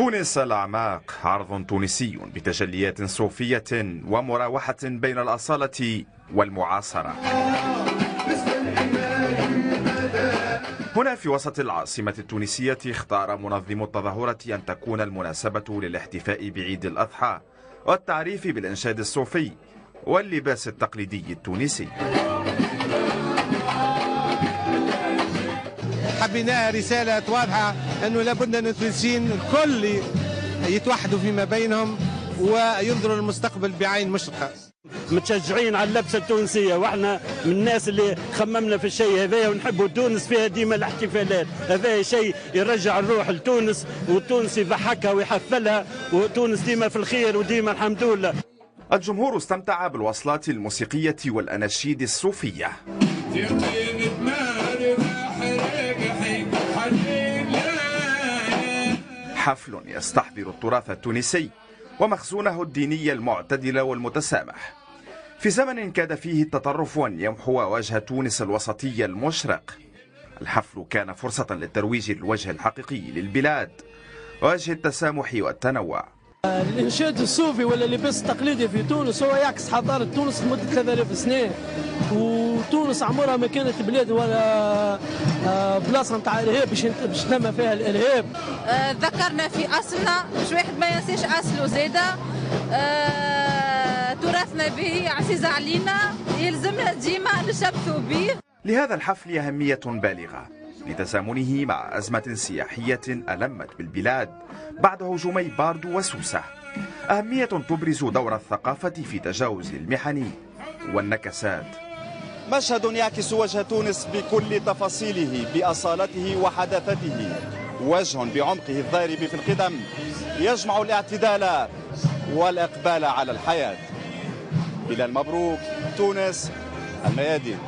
تونس الأعماق، عرض تونسي بتجليات صوفية ومراوحة بين الأصالة والمعاصرة. هنا في وسط العاصمة التونسية اختار منظم التظاهرة أن تكون المناسبة للاحتفاء بعيد الأضحى والتعريف بالإنشاد الصوفي واللباس التقليدي التونسي. حبينا رسالة واضحة أنه لابد أن التونسيين الكل يتوحدوا فيما بينهم وينظروا للمستقبل بعين مشرقة. متشجعين على اللبسة التونسية، واحنا من الناس اللي خممنا في الشيء هذا ونحبوا تونس فيها ديما الاحتفالات. هذا شيء يرجع الروح لتونس، وتونس يضحكها ويحفلها، وتونس ديما في الخير وديما الحمد لله. الجمهور استمتع بالوصلات الموسيقية والأناشيد الصوفية. حفل يستحضر التراث التونسي ومخزونه الديني المعتدل والمتسامح في زمن كاد فيه التطرف أن يمحو وجه تونس الوسطي المشرق. الحفل كان فرصة للترويج للوجه الحقيقي للبلاد، وجه التسامح والتنوع. الإنشاد الصوفي ولا اللباس التقليدي في تونس هو يعكس حضارة تونس لمدة 3000 سنة، وتونس عمرها ما كانت بلاد ولا بلاصة نتاع إرهاب باش تنمى فيها الإرهاب. ذكرنا في أصلنا، مش واحد ما ينساش أصله زادة. تراثنا به عزيز علينا، يلزمنا ديما نشبثوا به. لهذا الحفل أهمية بالغة لتزامنه مع أزمة سياحية ألمت بالبلاد بعد هجومي باردو وسوسة، أهمية تبرز دور الثقافة في تجاوز المحن والنكسات. مشهد يعكس وجه تونس بكل تفاصيله، بأصالته وحداثته، وجه بعمقه الضارب في القدم يجمع الاعتدال والإقبال على الحياة. بلال مبروك، تونس، الميادين.